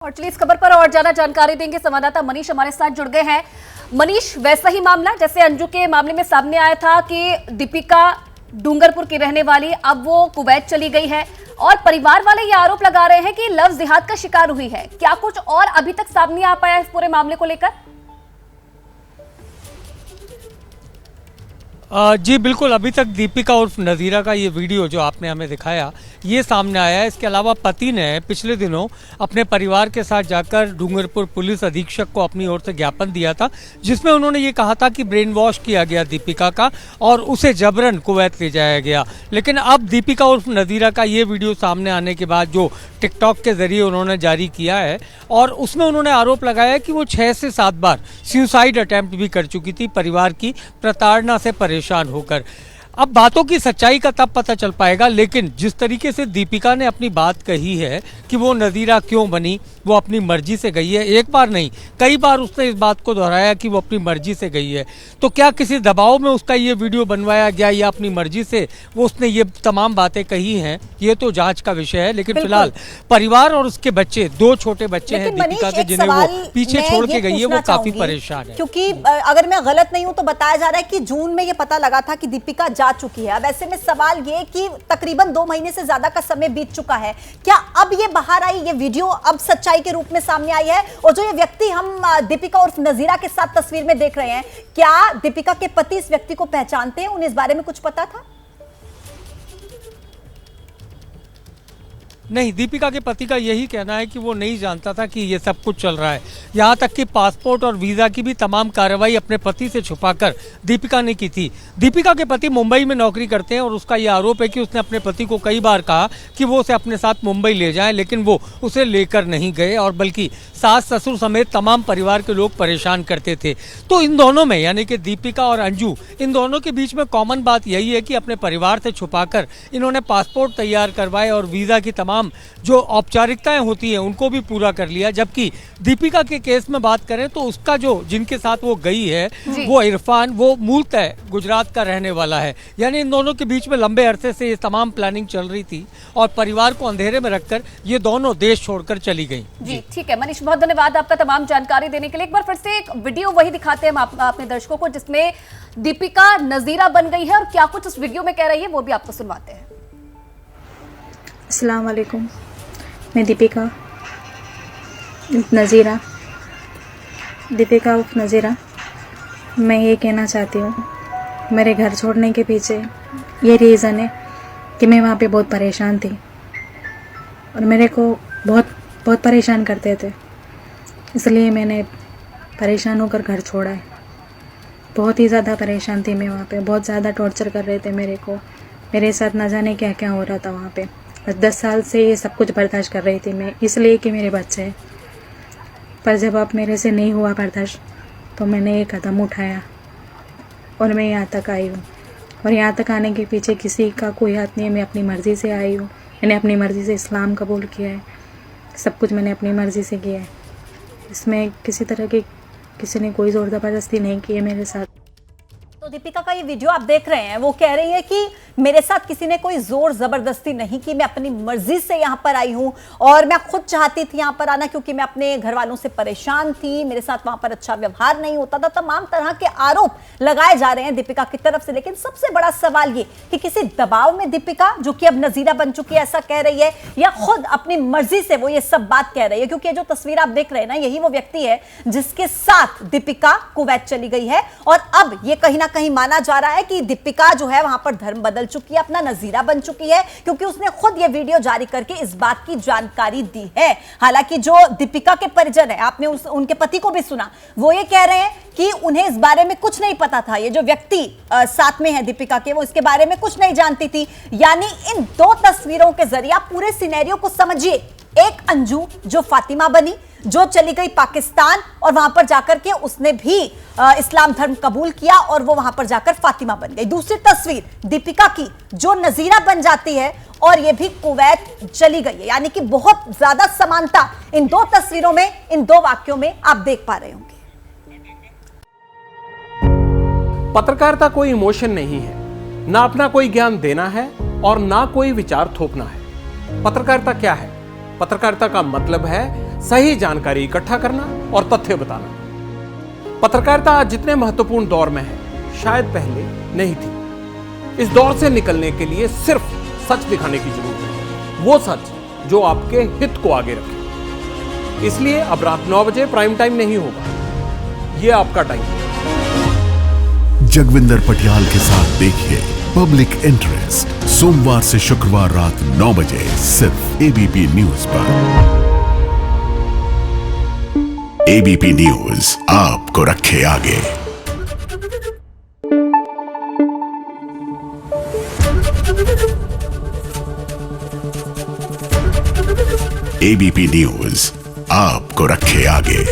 और चलिए इस खबर पर और ज्यादा जानकारी देंगे संवाददाता मनीष हमारे साथ जुड़ गए हैं। मनीष, वैसा ही मामला जैसे अंजू के मामले में सामने आया था कि दीपिका डूंगरपुर की रहने वाली अब वो कुवैत चली गई है और परिवार वाले ये आरोप लगा रहे हैं कि लव जिहाद का शिकार हुई है। क्या कुछ और अभी तक सामने आ पाया इस पूरे मामले को लेकर? जी बिल्कुल, अभी तक दीपिका उर्फ नज़ीरा का ये वीडियो जो आपने हमें दिखाया ये सामने आया है। इसके अलावा पति ने पिछले दिनों अपने परिवार के साथ जाकर डूंगरपुर पुलिस अधीक्षक को अपनी ओर से ज्ञापन दिया था, जिसमें उन्होंने ये कहा था कि ब्रेन वॉश किया गया दीपिका का और उसे जबरन कुवैत ले जाया गया। लेकिन अब दीपिका उर्फ नज़ीरा का ये वीडियो सामने आने के बाद जो टिकटॉक के जरिए उन्होंने जारी किया है और उसमें उन्होंने आरोप लगाया कि वो 6 से 7 बार सुसाइड अटेम्प्ट भी कर चुकी थी परिवार की प्रताड़ना से परेशान होकर। अब बातों की सच्चाई का तब पता चल पाएगा, लेकिन जिस तरीके से दीपिका ने अपनी बात कही है कि वो नज़ीरा क्यों बनी, वो अपनी मर्जी से गई है, एक बार नहीं कई बार उसने इस बात को दोहराया कि वो अपनी मर्जी से गई है। तो क्या किसी दबाव में उसका ये वीडियो बनवाया गया या अपनी मर्जी से वो उसने ये तमाम बातें कही हैं, ये तो जांच का विषय है। लेकिन फिलहाल परिवार और उसके बच्चे, 2 छोटे बच्चे हैं दीपिका के, जिन्हें वो पीछे छोड़ के गई है, वो काफी परेशान है। क्योंकि अगर मैं गलत नहीं हूं तो बताया जा रहा है कि जून में ये पता लगा था कि दीपिका जा चुकी है। अब ऐसे में सवाल ये कि तकरीबन 2 महीने से ज्यादा का समय बीत चुका है, क्या अब ये बाहर आई, ये वीडियो अब सच्चाई के रूप में सामने आई है? और जो ये व्यक्ति हम दीपिका उर्फ नज़ीरा के साथ तस्वीर में देख रहे हैं, क्या दीपिका के पति इस व्यक्ति को पहचानते हैं? उन्हें इस बारे में कुछ पता था? नहीं, दीपिका के पति का यही कहना है कि वो नहीं जानता था कि ये सब कुछ चल रहा है। यहाँ तक कि पासपोर्ट और वीज़ा की भी तमाम कार्रवाई अपने पति से छुपाकर दीपिका ने की थी। दीपिका के पति मुंबई में नौकरी करते हैं और उसका ये आरोप है कि उसने अपने पति को कई बार कहा कि वो उसे अपने साथ मुंबई ले जाएं, लेकिन वो उसे लेकर नहीं गए और बल्कि सास ससुर समेत तमाम परिवार के लोग परेशान करते थे। तो इन दोनों में, यानी कि दीपिका और अंजू, इन दोनों के बीच में कॉमन बात यही है कि अपने परिवार से छुपाकर इन्होंने पासपोर्ट तैयार करवाए और वीज़ा की तमाम जो औपचारिकताएं होती हैं उनको भी पूरा कर लिया। जबकि दीपिका के केस में बात करें तो उसका जो जिनके साथ वो गई है वो इरफान, वो मूलतः गुजरात का रहने वाला है। यानी इन दोनों के बीच में लंबे अरसे से ये तमाम प्लानिंग चल रही थी और परिवार को अंधेरे में रखकर ये दोनों देश छोड़कर चली गई। जी ठीक है मनीष, बहुत धन्यवाद आपका तमाम जानकारी देने के लिए। एक बार फिर से एक वीडियो वही दिखाते हैं हम अपने दर्शकों को जिसमें दीपिका नज़ीरा बन गई है और क्या कुछ उस वीडियो में कह रही है वो भी आपको सुनवाते हैं। अस्सलाम वालेकुम, मैं दीपिका उर्फ नज़ीरा, मैं ये कहना चाहती हूँ, मेरे घर छोड़ने के पीछे ये रीज़न है कि मैं वहाँ पे बहुत परेशान थी और मेरे को बहुत परेशान करते थे, इसलिए मैंने परेशान होकर घर छोड़ा है। बहुत ही ज़्यादा परेशान थी मैं वहाँ पे, बहुत ज़्यादा टॉर्चर कर रहे थे मेरे को, मेरे साथ ना जाने क्या क्या हो रहा था वहाँ पे। 10 साल से ये सब कुछ बर्दाश्त कर रही थी मैं, इसलिए कि मेरे बच्चे हैं। पर जब अब मेरे से नहीं हुआ बर्दाश्त तो मैंने ये कदम उठाया और मैं यहाँ तक आई हूँ। और यहाँ तक आने के पीछे किसी का कोई हाथ नहीं है, मैं अपनी मर्ज़ी से आई हूँ। मैंने अपनी मर्ज़ी से इस्लाम कबूल किया है, सब कुछ मैंने अपनी मर्ज़ी से किया है। इसमें किसी तरह की किसी ने कोई ज़ोर ज़बरदस्ती नहीं की है मेरे साथ। तो दीपिका का ये वीडियो आप देख रहे हैं, वो कह रही है कि मेरे साथ किसी ने कोई जोर जबरदस्ती नहीं की, मैं अपनी मर्जी से यहाँ पर आई हूँ और मैं खुद चाहती थी यहाँ पर आना क्योंकि मैं अपने घर वालों से परेशान थी, मेरे साथ वहां पर अच्छा व्यवहार नहीं होता था। तमाम तरह के आरोप लगाए जा रहे हैं दीपिका की तरफ से। लेकिन सबसे बड़ा सवाल ये कि किसी दबाव में दीपिका, जो कि अब नज़ीरा बन चुकी है, ऐसा कह रही है या खुद अपनी मर्जी से वो ये सब बात कह रही है? क्योंकि जो तस्वीर आप देख रहे हैं ना, यही वो व्यक्ति है जिसके साथ दीपिका कुवैत चली गई है और अब ये कहीं ना कहीं माना जा रहा है कि दीपिका जो है वहां पर धर्म बदल चुकी है, अपना नज़ीरा बन चुकी है, क्योंकि उसने खुद ये वीडियो जारी करके इस बात की जानकारी दी है। हालांकि जो दीपिका के परिजन है, आपने उनके पति को भी सुना, वो ये कह रहे हैं कि उन्हें इस बारे में कुछ नहीं पता था। ये जो व्यक्ति साथ में है दीपिका के, वो इसके बारे में कुछ नहीं जानती थी। यानी इन 2 तस्वीरों के जरिए आप पूरे सिनेरियो को समझिए। एक अंजू जो फातिमा बनी, जो चली गई पाकिस्तान और वहां पर जाकर के उसने भी इस्लाम धर्म कबूल किया और वो वहां पर जाकर फातिमा बन गई। दूसरी तस्वीर दीपिका की जो नज़ीरा बन जाती है और ये भी कुवैत चली गई है। यानी कि बहुत ज्यादा समानता इन 2 तस्वीरों में, इन 2 वाक्यों में आप देख पा रहे होंगे। पत्रकारिता कोई इमोशन नहीं है, ना अपना कोई ज्ञान देना है और ना कोई विचार थोपना है। पत्रकारिता क्या है? पत्रकारिता का मतलब है सही जानकारी इकट्ठा करना और तथ्य बताना। पत्रकारिता आज जितने महत्वपूर्ण दौर में है, शायद पहले नहीं थी। इस दौर से निकलने के लिए सिर्फ सच दिखाने की जरूरत है, वो सच जो आपके हित को आगे रखे। इसलिए अब रात 9 बजे प्राइम टाइम नहीं होगा, ये आपका टाइम है। जगविंदर पटियाल के साथ देखिए पब्लिक इंटरेस्ट, सोमवार से शुक्रवार रात 9 बजे सिर्फ एबीपी न्यूज पर। एबीपी न्यूज आपको रखे आगे। एबीपी न्यूज आपको रखे आगे।